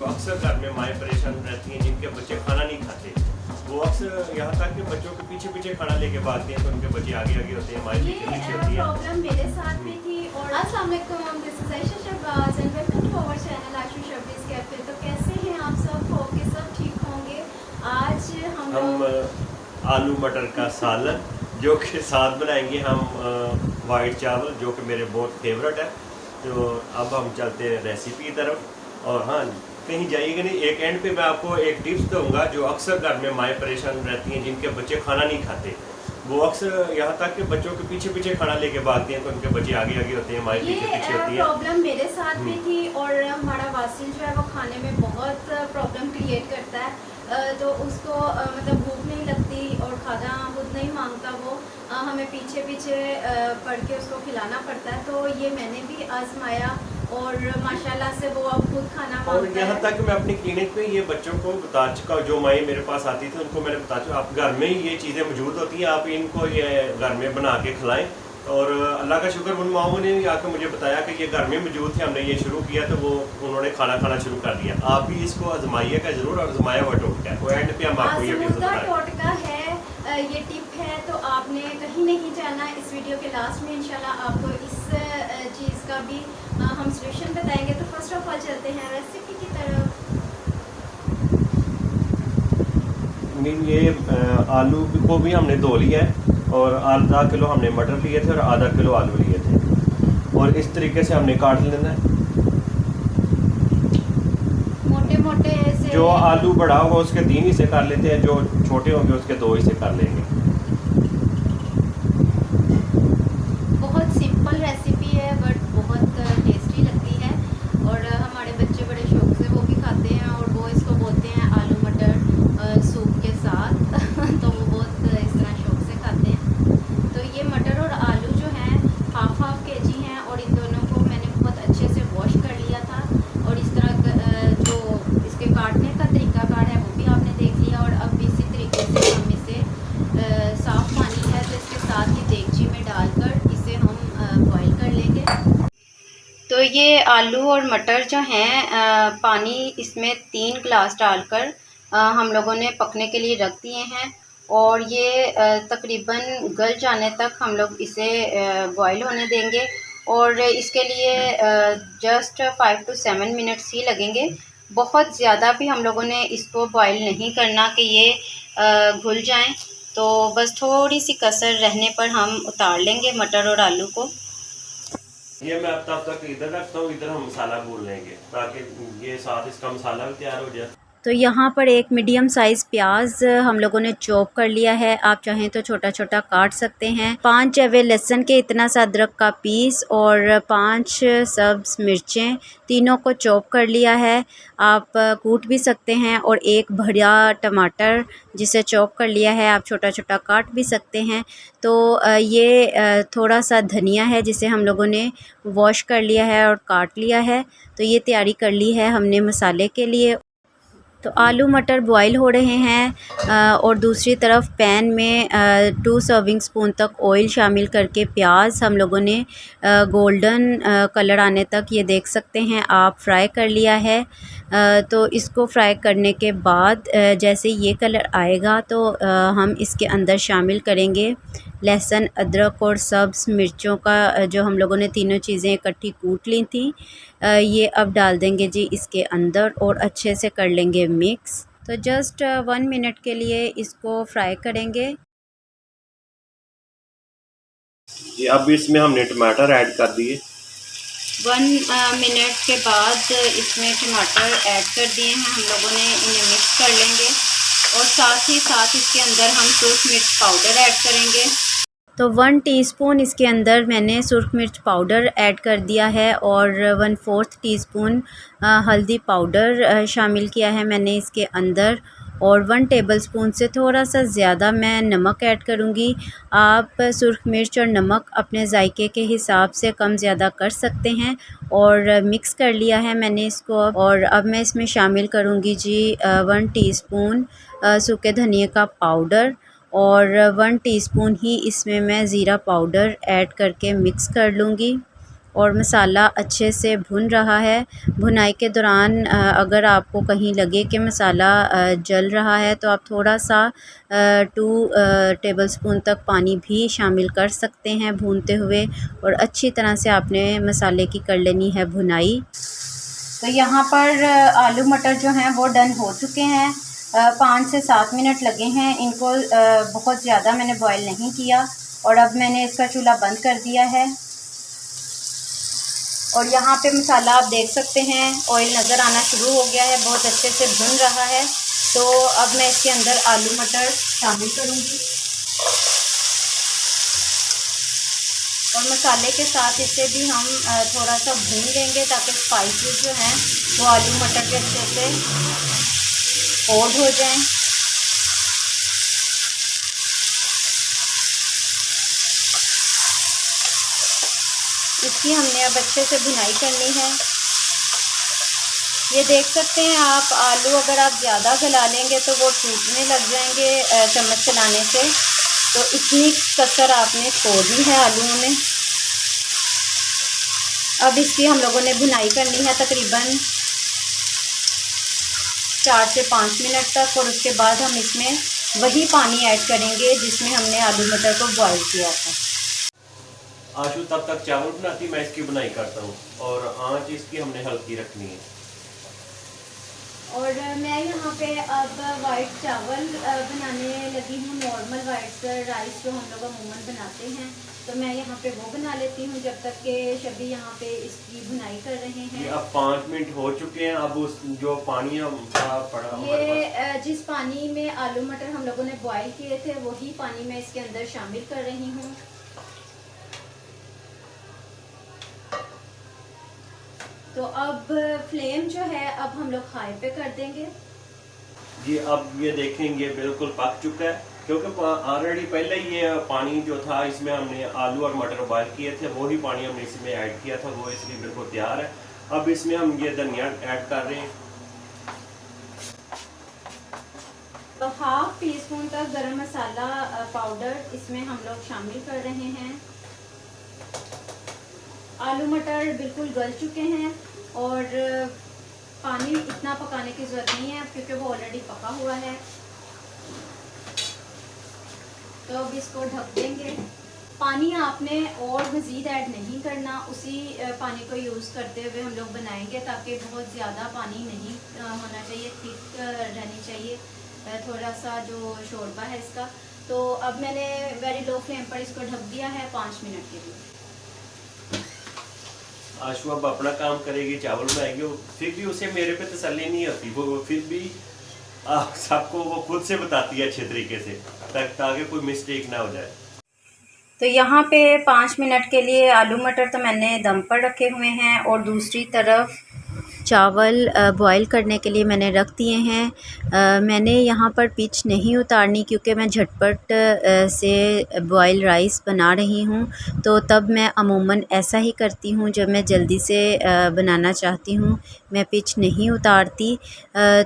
तो अक्सर घर में माएँ परेशान रहती हैं जिनके बच्चे खाना नहीं खाते। वो अक्सर यहाँ तक कि बच्चों के पीछे पीछे खाना लेके भागते हैं तो उनके बच्चे आगे आगे होते हैं, माएँ पीछे पीछे होती है। प्रॉब्लम मेरे साथ भी थी। और अस्सलाम वालेकुम, this is Ayesha Shahbaz and welcome to our channel Ayesha Shahbaz cafe. तो कैसे हैं आप सब? होप के सब ठीक होंगे। आज हम आलू मटर का सालन जो कि साथ बनाएंगे हम वाइट चावल, जो कि मेरे बहुत फेवरेट है। तो अब हम चलते हैं रेसिपी की तरफ। और हाँ, कहीं जाइएगा नहीं, एक एंड पे मैं आपको एक टिप्स दूंगा जो अक्सर घर में माएँ परेशान रहती हैं जिनके बच्चे खाना नहीं खाते। वो अक्सर यहाँ तक कि बच्चों के पीछे पीछे खाना लेके भागते हैं तो उनके बच्चे आगे आगे होते हैं, माएँ पीछे पीछे होती है। प्रॉब्लम मेरे साथ भी थी। और हमारा वासिल जो है वो खाने में बहुत प्रॉब्लम क्रिएट करता है। तो उसको मतलब भूख नहीं लगती और खाना खुद नहीं मांगता। वो हमें पीछे पीछे पड़ के उसको खिलाना पड़ता है। तो ये मैंने भी आजमाया और माशाल्लाह से वो अब खुद खाना मांगता है। और यहाँ तक मैं अपनी क्लिनिक पे ये बच्चों को बता चुका, जो माएँ मेरे पास आती थी उनको मैंने बता चुका, आप घर में ही ये चीज़ें मौजूद होती हैं, आप इनको ये घर में बना के खिलाएं। और अल्लाह का शुक्र, उन माओं ने भी आकर मुझे बताया कि ये घर में मौजूद थे, हमने ये शुरू किया तो वो उन्होंने खाना खाना शुरू कर दिया। आप भी इसको आजमाइएगा ज़रूर, और आजमाया हुआ टोटका है। तो एंड पे हम आपको ये टिप्स बताएं। टोटका है, ये टिप है, तो आपने कहीं नहीं जाना। इस वीडियो के लास्ट में इंशाल्लाह आपको इस चीज़ का भी हम सोल्यूशन बताएंगे। तो फर्स्ट ऑफ ऑल चलते हैं रेसिपी की तरफ। ये आलू को भी हमने धो लिया है और आधा किलो हमने मटर लिए थे और आधा किलो आलू लिए थे, और इस तरीके से हमने काट लेना है। मोटे मोटे से जो आलू बड़ा होगा उसके 3 हिस्से कर लेते हैं, जो छोटे होंगे उसके 2 हिस्से कर लेंगे। बहुत सिंपल रेसिपी है बट बहुत टेस्टी लगती है। और हमारे बच्चे बड़े शौक से वो भी खाते हैं और वो इसको बोलते हैं आलू मटर सूप के साथ तो वो बहुत इस तरह शौक से खाते हैं। तो ये मटर और आलू जो हैं हाफ kg हैं और इन दोनों को मैंने बहुत अच्छे से वॉश कर लिया था। और इस तरह जो इसके काटने का तरीकाकार है वो भी आपने देख लिया। और अब इसी तरीके से हम इसे साफ़ पानी है तो इसके साथ ही देगची में डालकर इसे हम बॉईल कर लेंगे। तो ये आलू और मटर जो हैं पानी इसमें 3 गिलास डालकर हम लोगों ने पकने के लिए रख दिए हैं। और ये तकरीबन गल जाने तक हम लोग इसे बॉईल होने देंगे। और इसके लिए जस्ट 5 to 7 मिनट्स ही लगेंगे। बहुत ज़्यादा भी हम लोगों ने इसको बॉईल नहीं करना कि ये घुल जाएं। तो बस थोड़ी सी कसर रहने पर हम उतार लेंगे मटर और आलू को। ये मैं अब तब तक इधर रखता हूँ, इधर हम मसाला भून लेंगे ताकि ये साथ इसका मसाला भी तैयार हो जाए। तो यहाँ पर एक मीडियम साइज़ प्याज हम लोगों ने चॉप कर लिया है। आप चाहें तो छोटा छोटा काट सकते हैं। 5 चवे लहसुन के इतना सा अदरक का पीस और 5 सब्ज़ मिर्चें, तीनों को चॉप कर लिया है। आप कूट भी सकते हैं। और एक बड़ा टमाटर जिसे चॉप कर लिया है, आप छोटा छोटा काट भी सकते हैं। तो ये थोड़ा सा धनिया है जिसे हम लोगों ने वॉश कर लिया है और काट लिया है। तो ये तैयारी कर ली है हमने मसाले के लिए। तो आलू मटर बॉईल हो रहे हैं और दूसरी तरफ पैन में 2 सर्विंग स्पून तक ऑयल शामिल करके प्याज हम लोगों ने गोल्डन कलर आने तक, ये देख सकते हैं आप, फ्राई कर लिया है। तो इसको फ्राई करने के बाद जैसे ये कलर आएगा तो हम इसके अंदर शामिल करेंगे लहसुन, अदरक और सब्ज़ मिर्चों का, जो हम लोगों ने तीनों चीज़ें इकट्ठी कूट ली थी। ये अब डाल देंगे जी इसके अंदर और अच्छे से कर लेंगे मिक्स। तो जस्ट 1 मिनट के लिए इसको फ्राई करेंगे। ये अब इसमें हमने टमाटर ऐड कर दिए। 1 मिनट के बाद इसमें टमाटर ऐड कर दिए हैं हम लोगों ने, इन्हें मिक्स कर लेंगे। और साथ ही साथ इसके अंदर हम सुरख मिर्च पाउडर ऐड करेंगे। तो 1 टीस्पून इसके अंदर मैंने सुरख मिर्च पाउडर ऐड कर दिया है और 1/4 टीस्पून हल्दी पाउडर शामिल किया है मैंने इसके अंदर। और 1 टेबलस्पून से थोड़ा सा ज़्यादा मैं नमक ऐड करूँगी। आप सुरख मिर्च और नमक अपने जायके के हिसाब से कम ज़्यादा कर सकते हैं। और मिक्स कर लिया है मैंने इसको। और अब मैं इसमें शामिल करूँगी जी 1 टीस्पून सूखे धनिए का पाउडर और 1 टीस्पून ही इसमें मैं ज़ीरा पाउडर ऐड करके मिक्स कर लूँगी। और मसाला अच्छे से भुन रहा है। भुनाई के दौरान अगर आपको कहीं लगे कि मसाला जल रहा है तो आप थोड़ा सा 2 टेबलस्पून तक पानी भी शामिल कर सकते हैं भूनते हुए, और अच्छी तरह से आपने मसाले की कर लेनी है भुनाई। तो यहाँ पर आलू मटर जो हैं वो डन हो चुके हैं। 5 से 7 मिनट लगे हैं इनको, बहुत ज़्यादा मैंने बॉईल नहीं किया। और अब मैंने इसका चूल्हा बंद कर दिया है और यहाँ पे मसाला आप देख सकते हैं ऑयल नज़र आना शुरू हो गया है, बहुत अच्छे से भुन रहा है। तो अब मैं इसके अंदर आलू मटर शामिल करूँगी और मसाले के साथ इसे भी हम थोड़ा सा भून लेंगे ताकि स्पाइसेस जो हैं वो आलू मटर के अच्छे से कोट हो जाएं। इसकी हमने अब अच्छे से भुनाई करनी है। ये देख सकते हैं आप, आलू अगर आप ज़्यादा गला लेंगे तो वो टूटने लग जाएंगे चम्मच चलाने से, तो इतनी कसर आपने छोड़नी है आलूओं में। अब इसकी हम लोगों ने भुनाई करनी है तकरीबन 4 से 5 मिनट तक, और उसके बाद हम इसमें वही पानी ऐड करेंगे जिसमें हमने आलू मटर को बॉईल किया था। आशु तब तक चावल बनाती, मैं इसकी बुनाई करता हूँ, और आंच इसकी हमने हल्की रखनी है। और मैं यहाँ पे अब वाइट चावल बनाने लगी हूँ, नॉर्मल वाइट राइस जो हम लोग अमूमन बनाते हैं। तो मैं यहाँ पे वो बना लेती हूँ जब तक कि शबी यहाँ पे इसकी भुनाई कर रहे हैं। अब 5 मिनट हो चुके हैं। अब उस जो पानी हम पड़ा ये जिस पानी में आलू मटर हम लोगों ने बॉईल किए थे वही पानी मैं इसके अंदर शामिल कर रही हूँ। तो अब फ्लेम जो है अब हम लोग हाई पे कर देंगे जी। अब ये देखेंगे बिल्कुल पक चुका है, क्योंकि ऑलरेडी पहले ये पानी जो था इसमें हमने आलू और मटर बॉयल किए थे, वही पानी हमने इसमें ऐड किया था, वो इसलिए बिल्कुल तैयार है। अब इसमें हम ये धनिया ऐड कर रहे हैं। तो हाफ टी स्पून तक गरम मसाला पाउडर इसमें हम लोग शामिल कर रहे हैं। आलू मटर बिल्कुल गल चुके हैं और पानी इतना पकाने की ज़रूरत नहीं है क्योंकि वो ऑलरेडी पका हुआ है। तो अब इसको ढक देंगे। पानी आपने और मज़ीद ऐड नहीं करना, उसी पानी को यूज़ करते हुए हम लोग बनाएंगे, ताकि बहुत ज़्यादा पानी नहीं होना चाहिए, थिक रहनी चाहिए थोड़ा सा जो शोरबा है इसका। तो अब मैंने वेरी लो फ्लेम पर इसको ढक दिया है 5 मिनट के लिए। आशु अब अपना काम करेगी, चावल बनाएगी, फिर भी उसे मेरे पे तसल्ली नहीं होती, वो फिर भी सबको वो खुद से बताती है अच्छे तरीके से, ताकि कोई मिस्टेक ना हो जाए। तो यहाँ पे 5 मिनट के लिए आलू मटर तो मैंने दम पर रखे हुए हैं और दूसरी तरफ चावल बॉईल करने के लिए मैंने रख दिए हैं। मैंने यहाँ पर पिच नहीं उतारनी क्योंकि मैं झटपट से बॉईल राइस बना रही हूँ, तो तब मैं अमूमन ऐसा ही करती हूँ जब मैं जल्दी से बनाना चाहती हूँ, मैं पिच नहीं उतारती।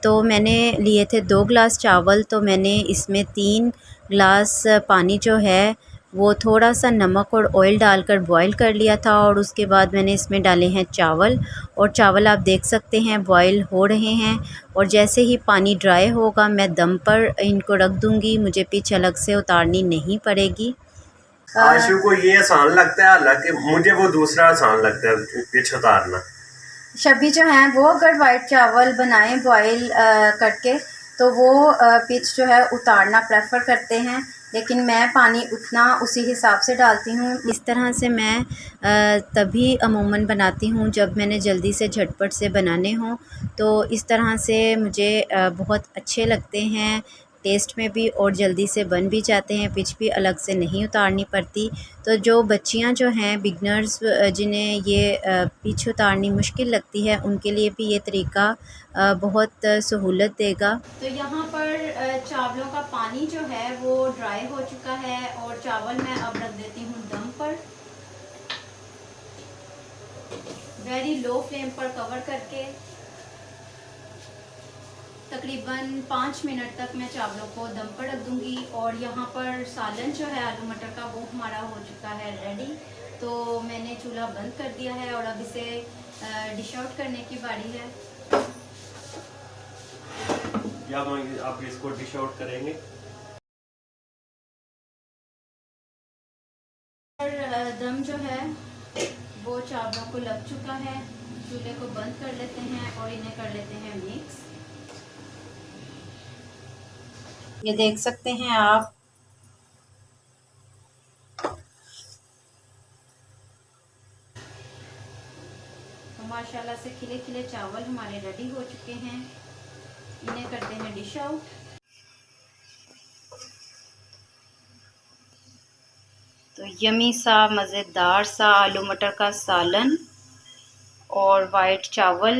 तो मैंने लिए थे 2 गिलास चावल, तो मैंने इसमें 3 गिलास पानी जो है वो थोड़ा सा नमक और ऑयल डालकर बॉईल कर लिया था, और उसके बाद मैंने इसमें डाले हैं चावल, और चावल आप देख सकते हैं बॉईल हो रहे हैं। और जैसे ही पानी ड्राई होगा मैं दम पर इनको रख दूंगी, मुझे पिच अलग से उतारनी नहीं पड़ेगी। आशु को ये आसान लगता है, हालांकि मुझे वो दूसरा आसान लगता है पिच उतारना। शबी जो हैं वो अगर वाइट चावल बनाएं बॉईल करके तो वो पिच जो है उतारना प्रेफर करते हैं, लेकिन मैं पानी उतना उसी हिसाब से डालती हूँ। इस तरह से मैं तभी अमूमन बनाती हूँ जब मैंने जल्दी से झटपट से बनाने हों, तो इस तरह से मुझे बहुत अच्छे लगते हैं टेस्ट में भी, और जल्दी से बन भी जाते हैं, पिच भी अलग से नहीं उतारनी पड़ती। तो जो बच्चियां जो हैं बिगनर्स, जिन्हें ये पिच उतारनी मुश्किल लगती है, उनके लिए भी ये तरीका बहुत सहूलत देगा। तो यहाँ पर चावलों का पानी जो है वो ड्राई हो चुका है और चावल मैं अब रख देती हूँ दम पर, वेरी लो फ्लेम पर कवर करके। तकरीबन 5 मिनट तक मैं चावलों को दम पर रख दूँगी। और यहाँ पर सालन जो है आलू मटर का वो हमारा हो चुका है रेडी, तो मैंने चूल्हा बंद कर दिया है और अब इसे डिश आउट करने की बारी है। या आप इसको डिश आउट करेंगे। और दम जो है वो चावलों को लग चुका है। चूल्हे को बंद कर लेते हैं और इन्हें कर लेते हैं मिक्स। ये देख सकते हैं आप, तो माशाल्लाह से खिले खिले चावल हमारे रेडी हो चुके हैं। इन्हें करते हैं डिश आउट। तो यमी सा मज़ेदार सा आलू मटर का सालन और वाइट चावल,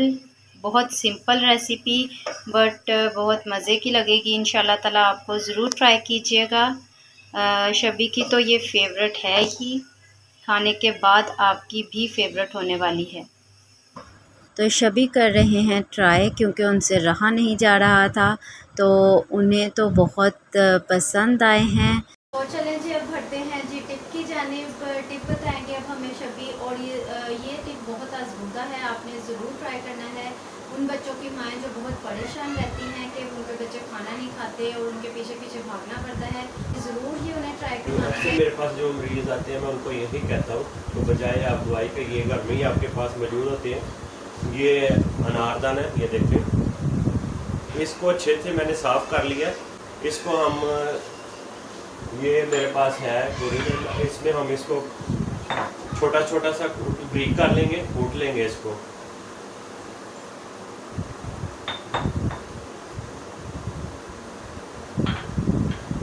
बहुत सिंपल रेसिपी बट बहुत मज़े की लगेगी इंशाल्लाह ताला। आपको ज़रूर ट्राई कीजिएगा। शबी की तो ये फेवरेट है ही, खाने के बाद आपकी भी फेवरेट होने वाली है। तो शबी कर रहे हैं ट्राई क्योंकि उनसे रहा नहीं जा रहा था, तो उन्हें तो बहुत पसंद आए हैं। तो चलें जी, अब बढ़ते हैं जी टिप की जानिब। टिप बताएंगे अब हमें शबी, और ये टिप बहुत आजमूदा है, आपने ज़रूर ट्राई करना है। उन बच्चों की माएँ जो बहुत परेशान रहती हैं कि उनके बच्चे खाना नहीं खाते और उनके पीछे पीछे भागना पड़ता है, ज़रूर ही उन्हें ट्राई करना है। मेरे पास जो मरीज़ आते हैं मैं उनको यही कहता हूँ, तो बजाय आप दवाई के ये घर में ही आपके पास मौजूद होते हैं। ये अनारदाना है, ये देखिए, इसको अच्छे से मैंने साफ़ कर लिया। इसको हम, ये मेरे पास है पूरी, इसमें हम इसको छोटा छोटा सा ब्रेक कर लेंगे, कूट लेंगे इसको।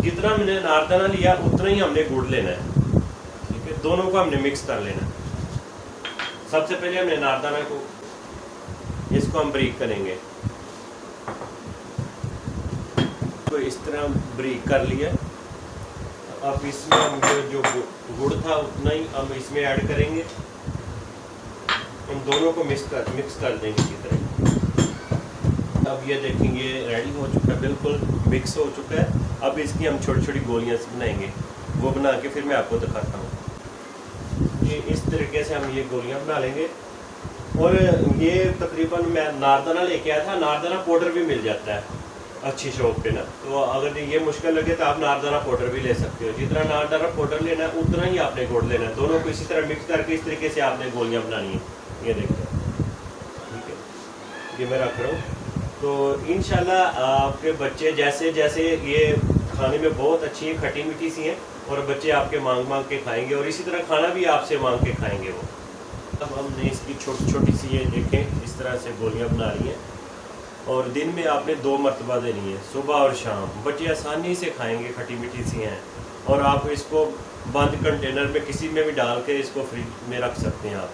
जितना मैंने अनारदाना लिया उतना ही हमने गुड़ लेना है, ठीक है। दोनों को हमने मिक्स कर लेना है। सबसे पहले हमने अनारदाना को, इसको हम ब्रेक करेंगे, तो इस तरह ब्रेक कर लिया। अब इसमें हम जो गुड़ था उतना ही हम इसमें ऐड करेंगे। हम दोनों को मिक्स कर देंगे इसी तरह। अब ये देखेंगे रेडी हो चुका है, बिल्कुल मिक्स हो चुका है। अब इसकी हम छोटी छोटी गोलियां बनाएंगे, वो बना के फिर मैं आपको दिखाता हूँ। ये इस तरीके से हम ये गोलियां बना लेंगे। और ये तकरीबन मैं नारदाना लेके आया था, नारदाना पाउडर भी मिल जाता है अच्छी शॉप पे ना, तो अगर ये मुश्किल लगे तो आप नारदाना पाउडर भी ले सकते हो। जितना नारदाना पाउडर लेना है उतना ही आपने गुड़ लेना है। दोनों को इसी तरह मिक्स करके इस तरीके से आपने गोलियां बनानी है। ये देखते हैं, ठीक है, ये मैं रख रहा हूँ। तो इंशाल्लाह आपके बच्चे जैसे जैसे ये खाने में बहुत अच्छी है, खट्टी मीठी सी हैं, और बच्चे आपके मांग मांग के खाएंगे और इसी तरह खाना भी आपसे मांग के खाएंगे वो। अब हमने इसकी छोटी छोटी सी, ये देखें, इस तरह से गोलियां बना रही हैं, और दिन में आपने 2 मरतबा देनी है, सुबह और शाम। बच्चे आसानी से खाएंगे, खट्टी मीठी सी हैं। और आप इसको बंद कंटेनर में किसी में भी डाल के इसको फ्रिज में रख सकते हैं आप।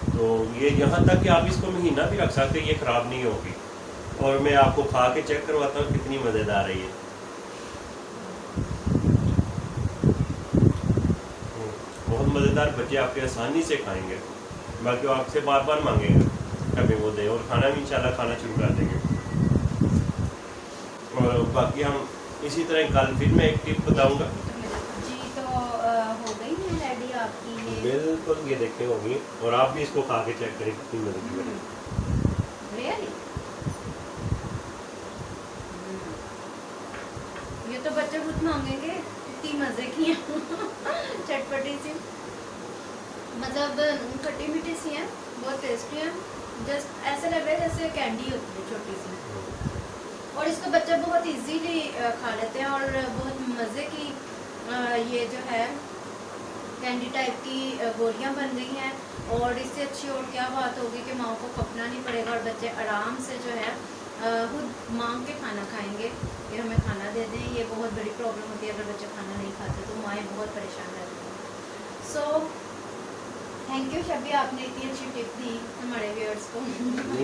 तो ये यहाँ तक कि आप इसको महीना भी रख सकते हैं, ये ख़राब नहीं होगी। और मैं आपको खा के चेक करवाता हूँ कितनी मज़ेदार है ये। बहुत मज़ेदार, बच्चे आपके आसानी से खाएंगे, बाकी वो आपसे बार बार मांगेंगे कभी वो दें, और खाना भी इंशाल्लाह खाना शुरू कर देंगे। और बाकी हम इसी तरह कल फिर मैं एक टिप बताऊंगा जी। तो हो गई है रेडी आपकी ये? बिल्कुल, ये देखते होंगी, और आप भी इसको खा के चेक करें कितनी मज़े की बनेगी। रियली ये तो बच्चे खुद मांगेंगे, इतनी मज़े की है चटपटी सी, मतलब खट्टी मीठी सी है, बहुत टेस्टी है। जस्ट ऐसा लग रहा है जैसे कैंडी होती है छोटी सी, और इसको बच्चे बहुत इजीली खा लेते हैं। और बहुत मज़े की ये जो है कैंडी टाइप की गोलियां बन गई हैं, और इससे अच्छी और क्या बात होगी कि माँ को खपना नहीं पड़ेगा और बच्चे आराम से जो है खुद मांग के खाना खाएंगे कि हमें खाना दे दें। ये बहुत बड़ी प्रॉब्लम होती है अगर बच्चे खाना नहीं खाते, तो माएँ बहुत परेशान रहती हैं। सो थैंक यू शबी, आपने इतनी अच्छी टिप दी हमारे व्यूअर्स को।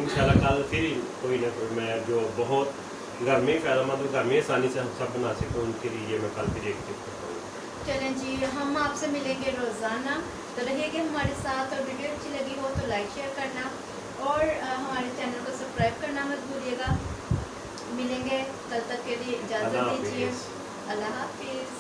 इंशाल्लाह कल फिर कोई ना कोई मैं जो बहुत घर में फ़ायदेमंद और घर में आसानी से हम सब बना सकते हैं, उनके लिए मैं कल फिर एक टिप बताऊँगा। चलें जी, हम आपसे मिलेंगे रोज़ाना, तो रहिएगा हमारे साथ। और वीडियो अच्छी लगी हो तो लाइक शेयर करना, और हमारे चैनल को सब्सक्राइब करना मत भूलिएगा। मिलेंगे, तब तक के लिए इजाज़त दीजिए। अल्लाह हाफिज़।